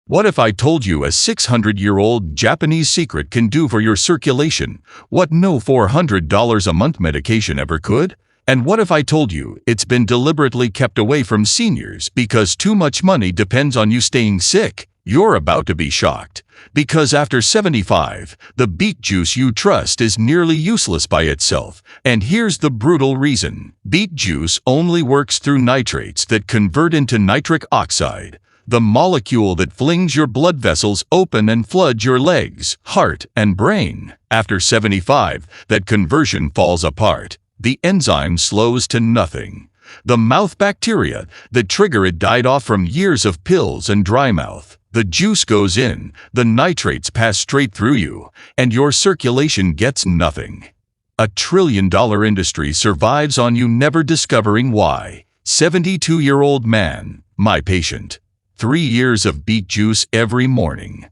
What if I told you a 600-year-old Japanese secret can do for your circulation what no $400 a month medication ever could? And what if I told you it's been deliberately kept away from seniors because too much money depends on you staying sick? You're about to be shocked. Because after 75, the beet juice you trust is nearly useless by itself. And here's the brutal reason. Beet juice only works through nitrates that convert into nitric oxide, the molecule that flings your blood vessels open and floods your legs, heart, and brain. After 75, that conversion falls apart. The enzyme slows to nothing. The mouth bacteria that trigger it died off from years of pills and dry mouth. The juice goes in, the nitrates pass straight through you, and your circulation gets nothing. A trillion-dollar industry survives on you never discovering why. 72-year-old man, my patient. 3 years of beet juice every morning.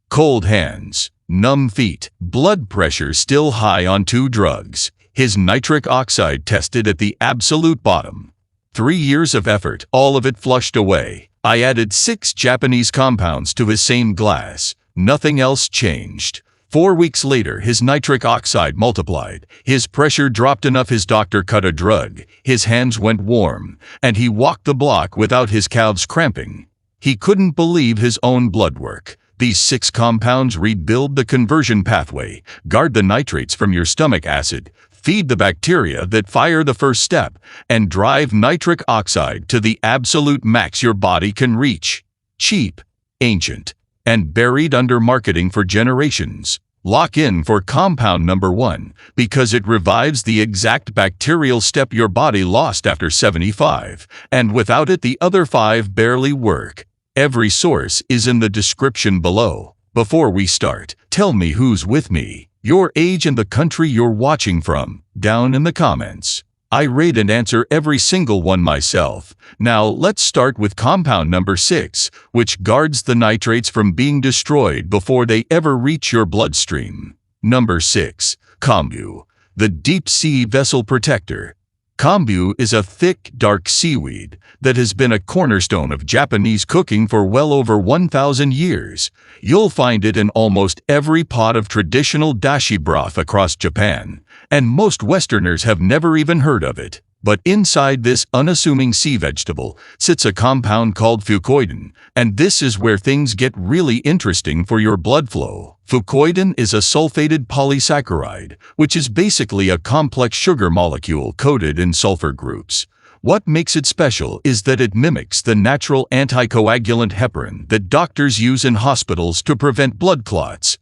Cold hands, numb feet, blood pressure still high on 2 drugs. His nitric oxide tested at the absolute bottom. 3 years of effort, all of it flushed away. I added 6 Japanese compounds to his same glass. Nothing else changed. 4 weeks later, his nitric oxide multiplied. His pressure dropped enough his doctor cut a drug. His hands went warm, and he walked the block without his calves cramping. He couldn't believe his own blood work. These 6 compounds rebuild the conversion pathway, guard the nitrates from your stomach acid, feed the bacteria that fire the first step, and drive nitric oxide to the absolute max your body can reach. Cheap, ancient, and buried under marketing for generations. Lock in for compound number 1 because it revives the exact bacterial step your body lost after 75, and without it the other 5 barely work. Every source is in the description below. Before we start, tell me who's with me, your age and the country you're watching from, down in the comments. I rate and answer every single one myself. Now let's start with compound number 6, which guards the nitrates from being destroyed before they ever reach your bloodstream. Number 6. Kombu, the deep sea vessel protector. Kombu is a thick, dark seaweed that has been a cornerstone of Japanese cooking for well over 1,000 years. You'll find it in almost every pot of traditional dashi broth across Japan, and most Westerners have never even heard of it. But inside this unassuming sea vegetable sits a compound called fucoidan, and this is where things get really interesting for your blood flow. Fucoidan is a sulfated polysaccharide, which is basically a complex sugar molecule coated in sulfur groups. What makes it special is that it mimics the natural anticoagulant heparin that doctors use in hospitals to prevent blood clots.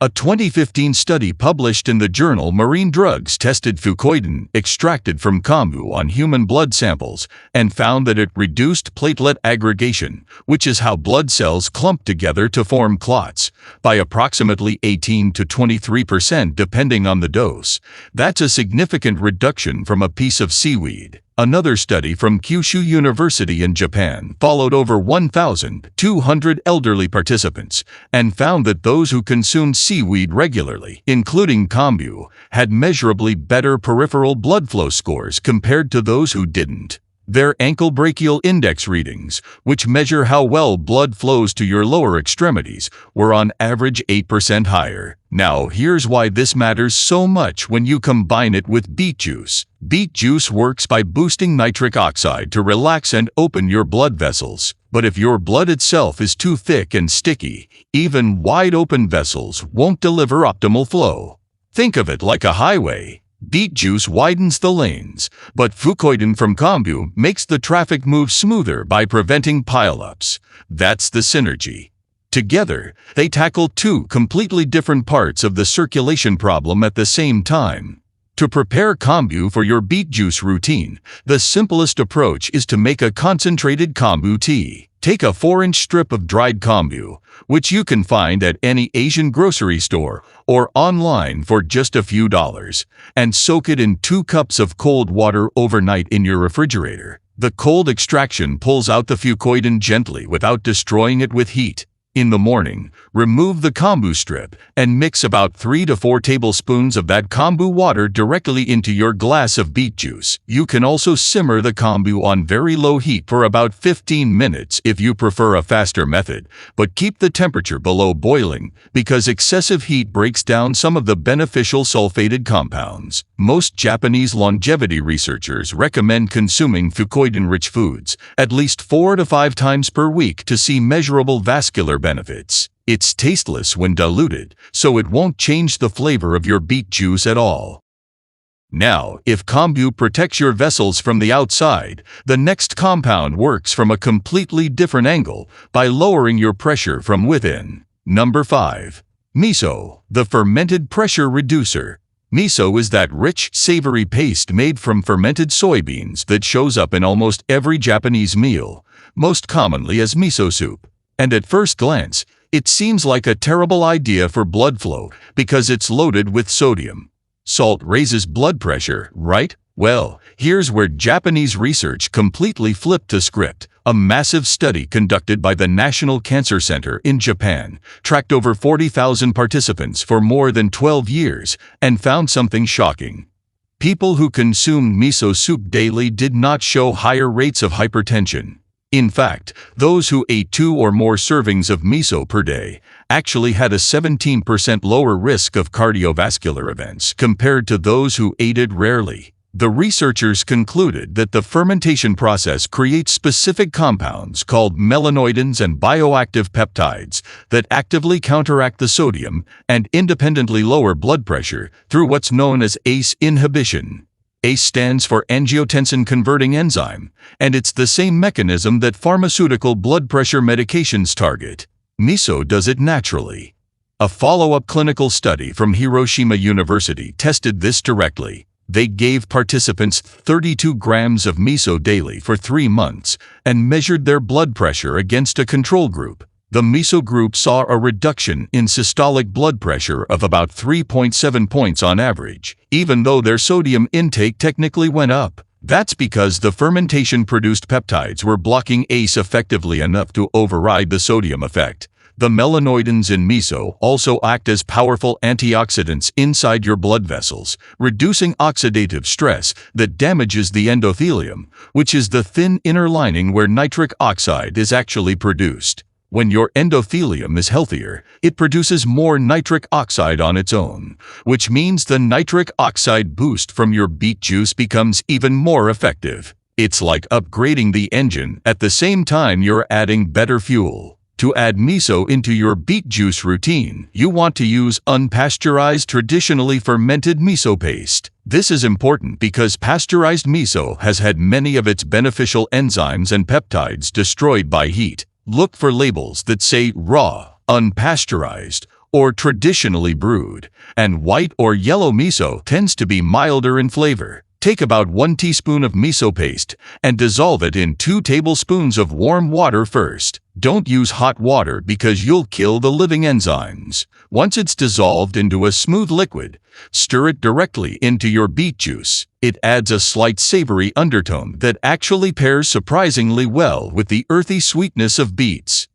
A 2015 study published in the journal Marine Drugs tested fucoidan extracted from kombu on human blood samples and found that it reduced platelet aggregation, which is how blood cells clump together to form clots, by approximately 18 to 23% depending on the dose. That's a significant reduction from a piece of seaweed. Another study from Kyushu University in Japan followed over 1,200 elderly participants and found that those who consumed seaweed regularly, including kombu, had measurably better peripheral blood flow scores compared to those who didn't. Their ankle brachial index readings, which measure how well blood flows to your lower extremities, were on average 8% higher. Now here's why this matters so much when you combine it with beet juice. Beet juice works by boosting nitric oxide to relax and open your blood vessels. But if your blood itself is too thick and sticky, even wide-open vessels won't deliver optimal flow. Think of it like a highway. Beet juice widens the lanes, but fucoidan from kombu makes the traffic move smoother by preventing pileups. That's the synergy. Together, they tackle 2 completely different parts of the circulation problem at the same time. To prepare kombu for your beet juice routine, the simplest approach is to make a concentrated kombu tea. Take a 4-inch strip of dried kombu, which you can find at any Asian grocery store or online for just a few dollars, and soak it in 2 cups of cold water overnight in your refrigerator. The cold extraction pulls out the fucoidan gently without destroying it with heat. In the morning, remove the kombu strip and mix about 3 to 4 tablespoons of that kombu water directly into your glass of beet juice. You can also simmer the kombu on very low heat for about 15 minutes if you prefer a faster method, but keep the temperature below boiling because excessive heat breaks down some of the beneficial sulfated compounds. Most Japanese longevity researchers recommend consuming fucoid-enriched foods at least 4 to 5 times per week to see measurable vascular benefits. It's tasteless when diluted, so it won't change the flavor of your beet juice at all. Now, if kombu protects your vessels from the outside, the next compound works from a completely different angle by lowering your pressure from within. Number 5. Miso, the fermented pressure reducer. Miso is that rich, savory paste made from fermented soybeans that shows up in almost every Japanese meal, most commonly as miso soup. And at first glance, it seems like a terrible idea for blood flow because it's loaded with sodium. Salt raises blood pressure, right? Well, here's where Japanese research completely flipped the script. A massive study conducted by the National Cancer Center in Japan tracked over 40,000 participants for more than 12 years and found something shocking. People who consumed miso soup daily did not show higher rates of hypertension. In fact, those who ate 2 or more servings of miso per day actually had a 17% lower risk of cardiovascular events compared to those who ate it rarely. The researchers concluded that the fermentation process creates specific compounds called melanoidins and bioactive peptides that actively counteract the sodium and independently lower blood pressure through what's known as ACE inhibition. ACE stands for angiotensin-converting enzyme, and it's the same mechanism that pharmaceutical blood pressure medications target. Miso does it naturally. A follow-up clinical study from Hiroshima University tested this directly. They gave participants 32 grams of miso daily for 3 months and measured their blood pressure against a control group. The miso group saw a reduction in systolic blood pressure of about 3.7 points on average, even though their sodium intake technically went up. That's because the fermentation-produced peptides were blocking ACE effectively enough to override the sodium effect. The melanoidins in miso also act as powerful antioxidants inside your blood vessels, reducing oxidative stress that damages the endothelium, which is the thin inner lining where nitric oxide is actually produced. When your endothelium is healthier, it produces more nitric oxide on its own, which means the nitric oxide boost from your beet juice becomes even more effective. It's like upgrading the engine at the same time you're adding better fuel. To add miso into your beet juice routine, you want to use unpasteurized, traditionally fermented miso paste. This is important because pasteurized miso has had many of its beneficial enzymes and peptides destroyed by heat. Look for labels that say raw, unpasteurized, or traditionally brewed, and white or yellow miso tends to be milder in flavor. Take about 1 teaspoon of miso paste and dissolve it in 2 tablespoons of warm water first. Don't use hot water because you'll kill the living enzymes. Once it's dissolved into a smooth liquid, stir it directly into your beet juice. It adds a slight savory undertone that actually pairs surprisingly well with the earthy sweetness of beets.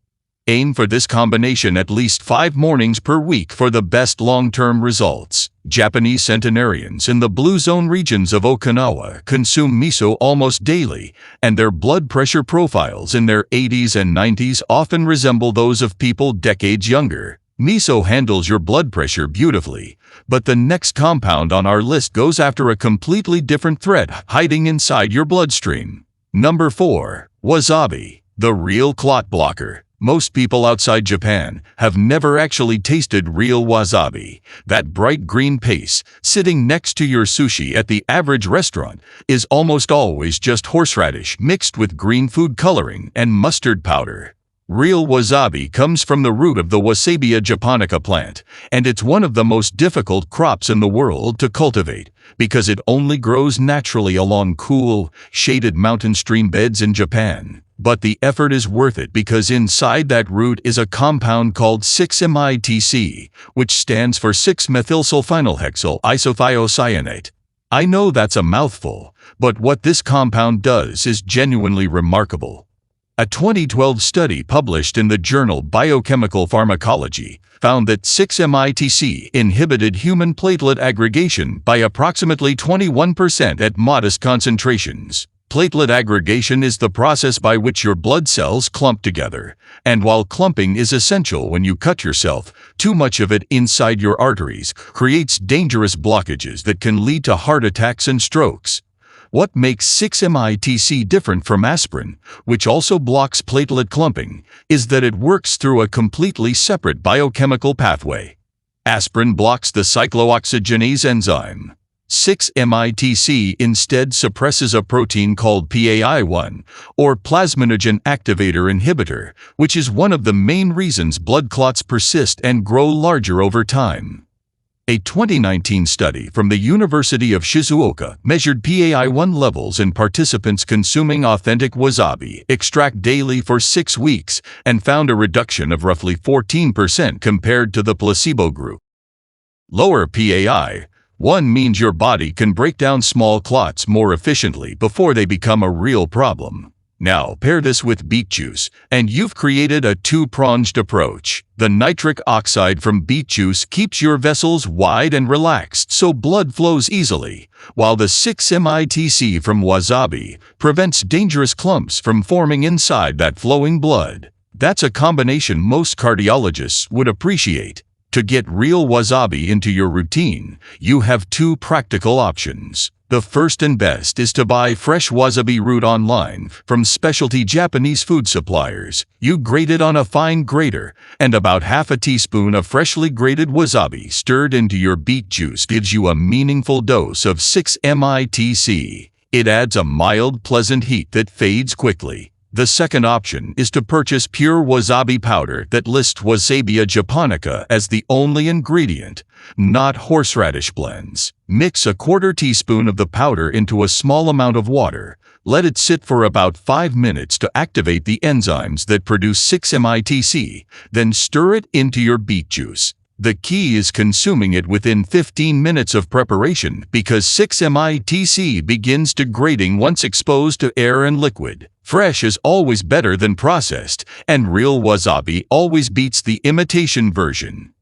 Aim for this combination at least 5 mornings per week for the best long-term results. Japanese centenarians in the blue zone regions of Okinawa consume miso almost daily, and their blood pressure profiles in their 80s and 90s often resemble those of people decades younger. Miso handles your blood pressure beautifully, but the next compound on our list goes after a completely different threat hiding inside your bloodstream. Number 4. Wasabi, the real clot blocker. Most people outside Japan have never actually tasted real wasabi. That bright green paste sitting next to your sushi at the average restaurant is almost always just horseradish mixed with green food coloring and mustard powder. Real wasabi comes from the root of the Wasabia japonica plant, and it's one of the most difficult crops in the world to cultivate because it only grows naturally along cool, shaded mountain stream beds in Japan. But the effort is worth it because inside that root is a compound called 6-MITC, which stands for 6-methylsulfonyl-hexyl isothiocyanate. I know that's a mouthful, but what this compound does is genuinely remarkable. A 2012 study published in the journal Biochemical Pharmacology found that 6-MITC inhibited human platelet aggregation by approximately 21% at modest concentrations. Platelet aggregation is the process by which your blood cells clump together, and while clumping is essential when you cut yourself, too much of it inside your arteries creates dangerous blockages that can lead to heart attacks and strokes. What makes 6-MITC different from aspirin, which also blocks platelet clumping, is that it works through a completely separate biochemical pathway. Aspirin blocks the cyclooxygenase enzyme. 6-MITC instead suppresses a protein called PAI1, or plasminogen activator inhibitor, which is one of the main reasons blood clots persist and grow larger over time. A 2019 study from the University of Shizuoka measured PAI1 levels in participants consuming authentic wasabi extract daily for 6 weeks and found a reduction of roughly 14% compared to the placebo group. Lower PAI1 means your body can break down small clots more efficiently before they become a real problem. Now pair this with beet juice, and you've created a two-pronged approach. The nitric oxide from beet juice keeps your vessels wide and relaxed so blood flows easily, while the 6-MITC from wasabi prevents dangerous clumps from forming inside that flowing blood. That's a combination most cardiologists would appreciate. To get real wasabi into your routine, you have two practical options. The first and best is to buy fresh wasabi root online from specialty Japanese food suppliers. You grate it on a fine grater, and about half a teaspoon of freshly grated wasabi stirred into your beet juice gives you a meaningful dose of 6-MITC. It adds a mild, pleasant heat that fades quickly. The second option is to purchase pure wasabi powder that lists Wasabia japonica as the only ingredient, not horseradish blends. Mix a quarter teaspoon of the powder into a small amount of water. Let it sit for about 5 minutes to activate the enzymes that produce 6-MITC, then stir it into your beet juice. The key is consuming it within 15 minutes of preparation because 6-MITC begins degrading once exposed to air and liquid. Fresh is always better than processed, and real wasabi always beats the imitation version.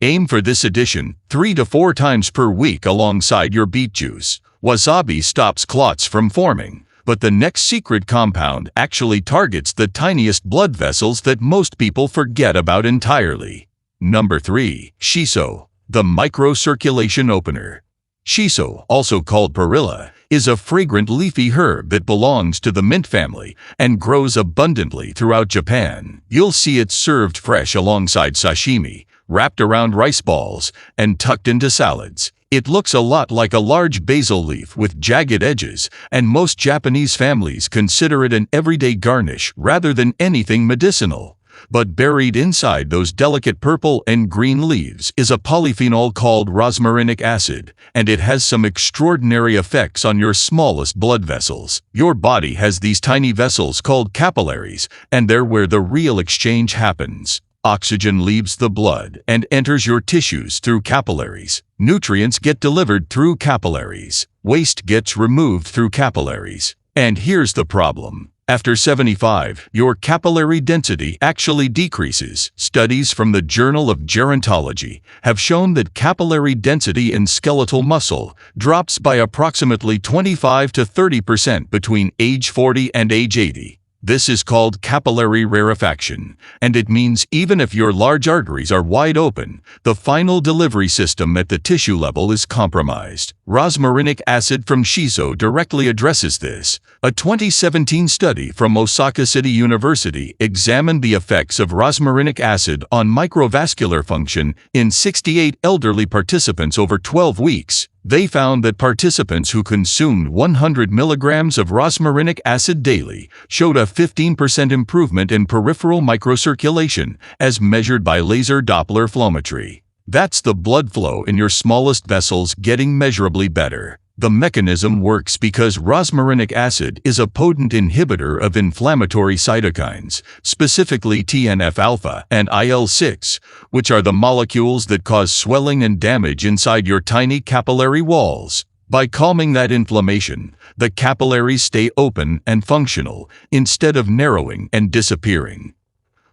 Aim for this addition 3 to 4 times per week alongside your beet juice. Wasabi stops clots from forming, but the next secret compound actually targets the tiniest blood vessels that most people forget about entirely. Number 3. Shiso, the microcirculation opener. Shiso, also called perilla, is a fragrant leafy herb that belongs to the mint family and grows abundantly throughout Japan. You'll see it served fresh alongside sashimi, wrapped around rice balls, and tucked into salads. It looks a lot like a large basil leaf with jagged edges, and most Japanese families consider it an everyday garnish rather than anything medicinal. But buried inside those delicate purple and green leaves is a polyphenol called rosmarinic acid, and it has some extraordinary effects on your smallest blood vessels. Your body has these tiny vessels called capillaries, and they're where the real exchange happens. Oxygen leaves the blood and enters your tissues through capillaries. Nutrients get delivered through capillaries. Waste gets removed through capillaries. And here's the problem. After 75, your capillary density actually decreases. Studies from the Journal of Gerontology have shown that capillary density in skeletal muscle drops by approximately 25 to 30% between age 40 and age 80. This is called capillary rarefaction, and it means even if your large arteries are wide open, the final delivery system at the tissue level is compromised. Rosmarinic acid from shiso directly addresses this. A 2017 study from Osaka City University examined the effects of rosmarinic acid on microvascular function in 68 elderly participants over 12 weeks. They found that participants who consumed 100 milligrams of rosmarinic acid daily showed a 15% improvement in peripheral microcirculation as measured by laser Doppler flowmetry. That's the blood flow in your smallest vessels getting measurably better. The mechanism works because rosmarinic acid is a potent inhibitor of inflammatory cytokines, specifically TNF-alpha and IL-6, which are the molecules that cause swelling and damage inside your tiny capillary walls. By calming that inflammation, the capillaries stay open and functional instead of narrowing and disappearing.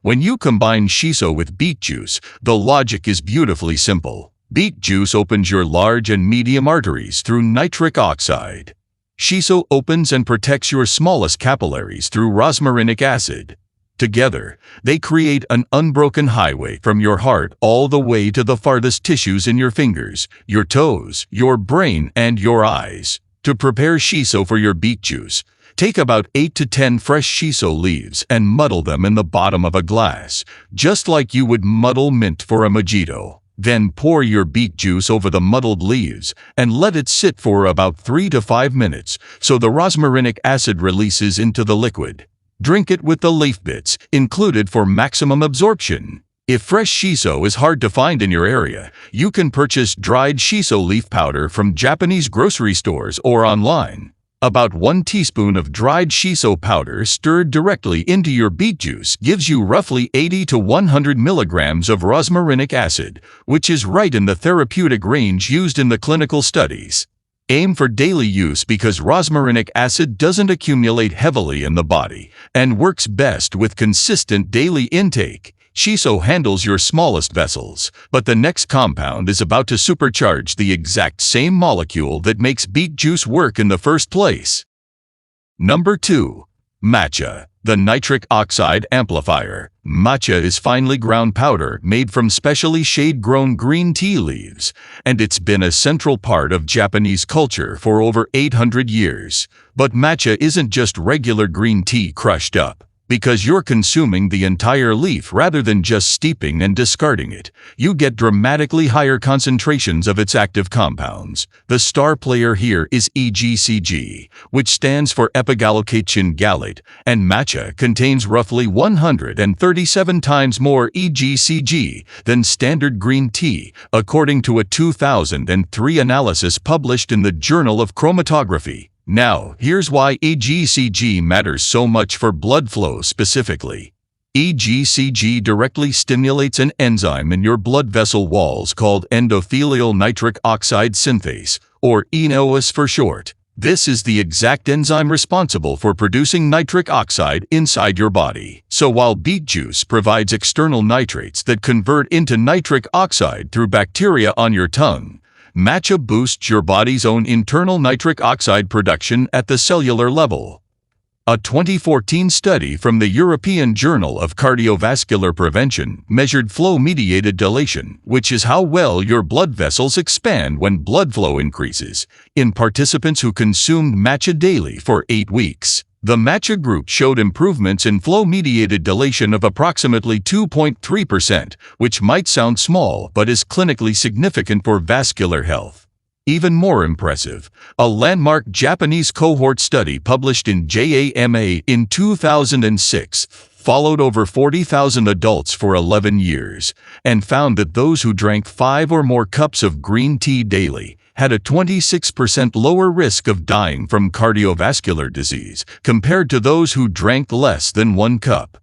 When you combine shiso with beet juice, the logic is beautifully simple. Beet juice opens your large and medium arteries through nitric oxide. Shiso opens and protects your smallest capillaries through rosmarinic acid. Together, they create an unbroken highway from your heart all the way to the farthest tissues in your fingers, your toes, your brain, and your eyes. To prepare shiso for your beet juice, take about 8 to 10 fresh shiso leaves and muddle them in the bottom of a glass, just like you would muddle mint for a mojito. Then pour your beet juice over the muddled leaves and let it sit for about 3 to 5 minutes so the rosmarinic acid releases into the liquid. Drink it with the leaf bits included for maximum absorption. If fresh shiso is hard to find in your area, you can purchase dried shiso leaf powder from Japanese grocery stores or online. About 1 teaspoon of dried shiso powder stirred directly into your beet juice gives you roughly 80 to 100 milligrams of rosmarinic acid, which is right in the therapeutic range used in the clinical studies. Aim for daily use because rosmarinic acid doesn't accumulate heavily in the body and works best with consistent daily intake. Shiso handles your smallest vessels, but the next compound is about to supercharge the exact same molecule that makes beet juice work in the first place. Number 2. Matcha, the nitric oxide amplifier. Matcha is finely ground powder made from specially shade-grown green tea leaves, and it's been a central part of Japanese culture for over 800 years. But matcha isn't just regular green tea crushed up. Because you're consuming the entire leaf rather than just steeping and discarding it, you get dramatically higher concentrations of its active compounds. The star player here is EGCG, which stands for epigallocatechin gallate, and matcha contains roughly 137 times more EGCG than standard green tea, according to a 2003 analysis published in the Journal of Chromatography. Now, here's why EGCG matters so much for blood flow specifically. EGCG directly stimulates an enzyme in your blood vessel walls called endothelial nitric oxide synthase, or ENOS for short. This is the exact enzyme responsible for producing nitric oxide inside your body. So while beet juice provides external nitrates that convert into nitric oxide through bacteria on your tongue, matcha boosts your body's own internal nitric oxide production at the cellular level. A 2014 study from the European Journal of Cardiovascular Prevention measured flow-mediated dilation, which is how well your blood vessels expand when blood flow increases, in participants who consumed matcha daily for 8 weeks. The matcha group showed improvements in flow-mediated dilation of approximately 2.3%, which might sound small but is clinically significant for vascular health. Even more impressive, a landmark Japanese cohort study published in JAMA in 2006 followed over 40,000 adults for 11 years and found that those who drank 5 or more cups of green tea daily had a 26% lower risk of dying from cardiovascular disease compared to those who drank less than 1 cup.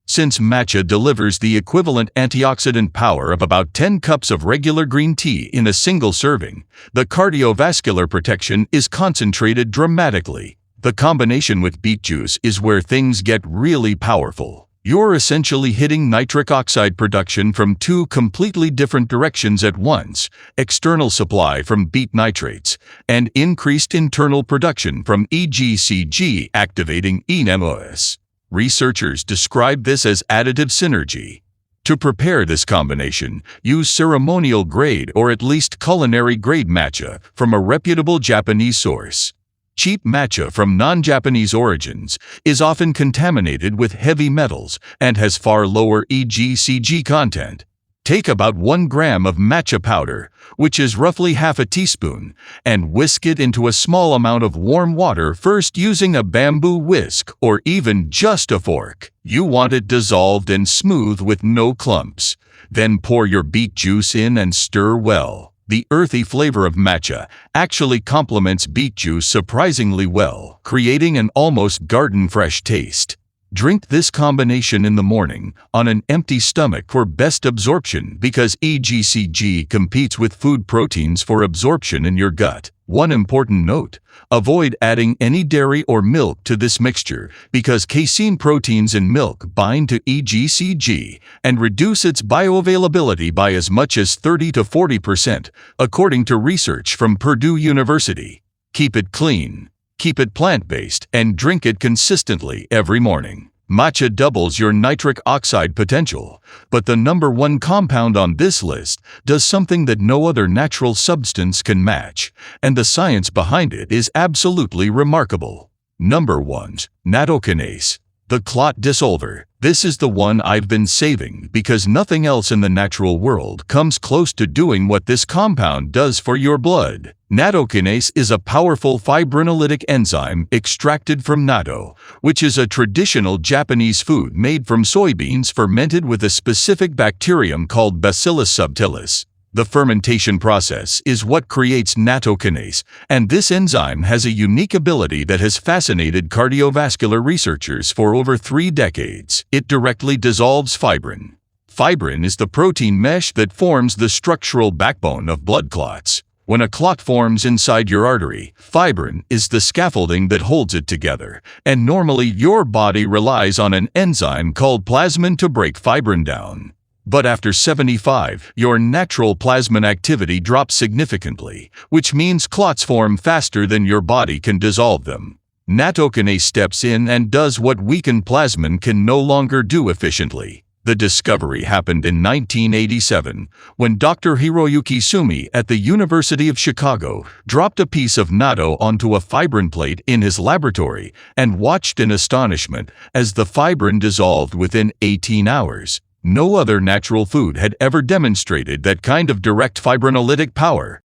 Since matcha delivers the equivalent antioxidant power of about 10 cups of regular green tea in a single serving, the cardiovascular protection is concentrated dramatically. The combination with beet juice is where things get really powerful. You're essentially hitting nitric oxide production from 2 completely different directions at once: external supply from beet nitrates and increased internal production from EGCG activating ENOS. Researchers describe this as additive synergy. To prepare this combination, use ceremonial grade or at least culinary grade matcha from a reputable Japanese source. Cheap matcha from non-Japanese origins is often contaminated with heavy metals and has far lower EGCG content. Take about 1 gram of matcha powder, which is roughly half a teaspoon, and whisk it into a small amount of warm water first using a bamboo whisk or even just a fork. You want it dissolved and smooth with no clumps. Then pour your beet juice in and stir well. The earthy flavor of matcha actually complements beet juice surprisingly well, creating an almost garden-fresh taste. Drink this combination in the morning on an empty stomach for best absorption because EGCG competes with food proteins for absorption in your gut. One important note: avoid adding any dairy or milk to this mixture because casein proteins in milk bind to EGCG and reduce its bioavailability by as much as 30 to 40%, according to research from Purdue University. Keep it clean, keep it plant-based, and drink it consistently every morning. Matcha doubles your nitric oxide potential, but the #1 compound on this list does something that no other natural substance can match, and the science behind it is absolutely remarkable. Number 1. Nattokinase, the clot dissolver. This is the one I've been saving because nothing else in the natural world comes close to doing what this compound does for your blood. Nattokinase is a powerful fibrinolytic enzyme extracted from natto, which is a traditional Japanese food made from soybeans fermented with a specific bacterium called Bacillus subtilis. The fermentation process is what creates nattokinase, and this enzyme has a unique ability that has fascinated cardiovascular researchers for over 3 decades. It directly dissolves fibrin. Fibrin is the protein mesh that forms the structural backbone of blood clots. When a clot forms inside your artery, fibrin is the scaffolding that holds it together, and normally your body relies on an enzyme called plasmin to break fibrin down. But after 75, your natural plasmin activity drops significantly, which means clots form faster than your body can dissolve them. Nattokinase steps in and does what weakened plasmin can no longer do efficiently. The discovery happened in 1987, when Dr. Hiroyuki Sumi at the University of Chicago dropped a piece of natto onto a fibrin plate in his laboratory and watched in astonishment as the fibrin dissolved within 18 hours. No other natural food had ever demonstrated that kind of direct fibrinolytic power.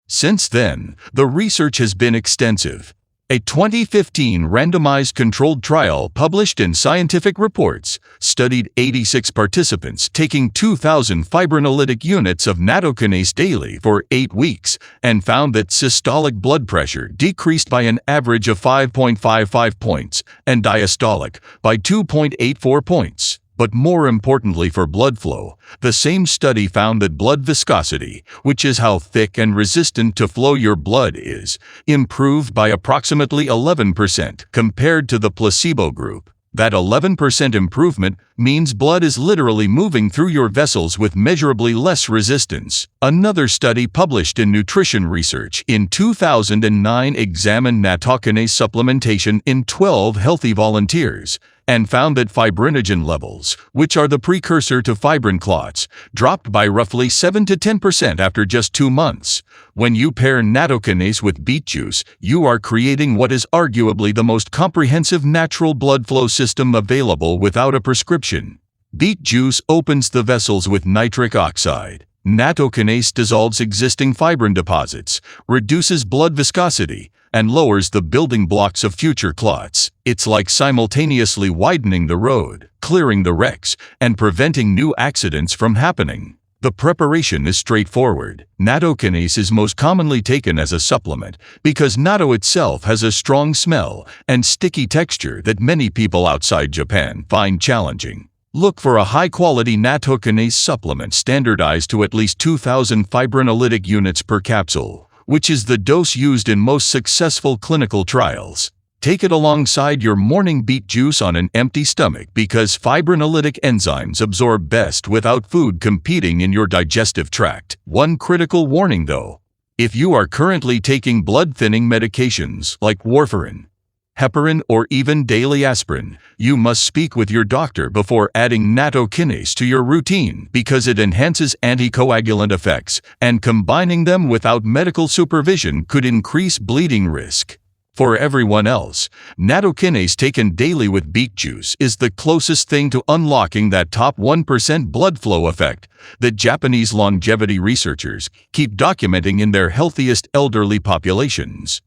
Since then, the research has been extensive. A 2015 randomized controlled trial published in Scientific Reports studied 86 participants taking 2,000 fibrinolytic units of nattokinase daily for 8 weeks and found that systolic blood pressure decreased by an average of 5.55 points and diastolic by 2.84 points. But more importantly for blood flow, the same study found that blood viscosity, which is how thick and resistant to flow your blood is, improved by approximately 11% compared to the placebo group. That 11% improvement means blood is literally moving through your vessels with measurably less resistance. Another study published in Nutrition Research in 2009 examined nattokinase supplementation in 12 healthy volunteers and found that fibrinogen levels, which are the precursor to fibrin clots, dropped by roughly 7 to 10% after just 2 months. When you pair nattokinase with beet juice, you are creating what is arguably the most comprehensive natural blood flow system available without a prescription. Beet juice opens the vessels with nitric oxide. Nattokinase dissolves existing fibrin deposits, reduces blood viscosity, and lowers the building blocks of future clots. It's like simultaneously widening the road, clearing the wrecks, and preventing new accidents from happening. The preparation is straightforward. Nattokinase is most commonly taken as a supplement because natto itself has a strong smell and sticky texture that many people outside Japan find challenging. Look for a high-quality nattokinase supplement standardized to at least 2,000 fibrinolytic units per capsule, which is the dose used in most successful clinical trials. Take it alongside your morning beet juice on an empty stomach because fibrinolytic enzymes absorb best without food competing in your digestive tract. One critical warning though: if you are currently taking blood-thinning medications like warfarin, heparin, or even daily aspirin, you must speak with your doctor before adding nattokinase to your routine because it enhances anticoagulant effects, and combining them without medical supervision could increase bleeding risk. For everyone else, nattokinase taken daily with beet juice is the closest thing to unlocking that top 1% blood flow effect that Japanese longevity researchers keep documenting in their healthiest elderly populations.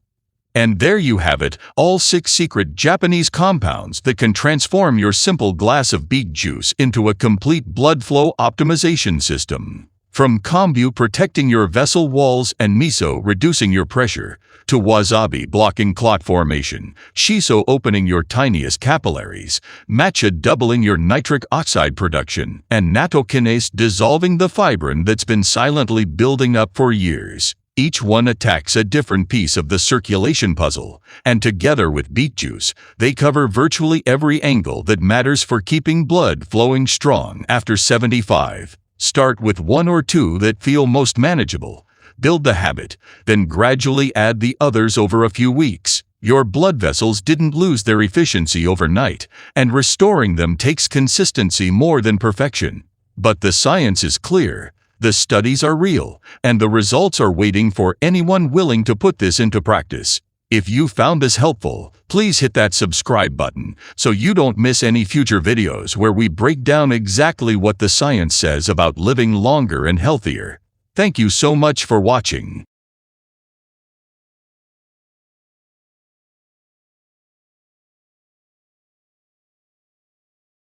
And there you have it, all 6 secret Japanese compounds that can transform your simple glass of beet juice into a complete blood flow optimization system. From kombu protecting your vessel walls and miso reducing your pressure, to wasabi blocking clot formation, shiso opening your tiniest capillaries, matcha doubling your nitric oxide production, and nattokinase dissolving the fibrin that's been silently building up for years. Each one attacks a different piece of the circulation puzzle, and together with beet juice, they cover virtually every angle that matters for keeping blood flowing strong after 75. Start with 1 or 2 that feel most manageable. Build the habit, then gradually add the others over a few weeks. Your blood vessels didn't lose their efficiency overnight, and restoring them takes consistency more than perfection. But the science is clear. The studies are real, and the results are waiting for anyone willing to put this into practice. If you found this helpful, please hit that subscribe button so you don't miss any future videos where we break down exactly what the science says about living longer and healthier. Thank you so much for watching.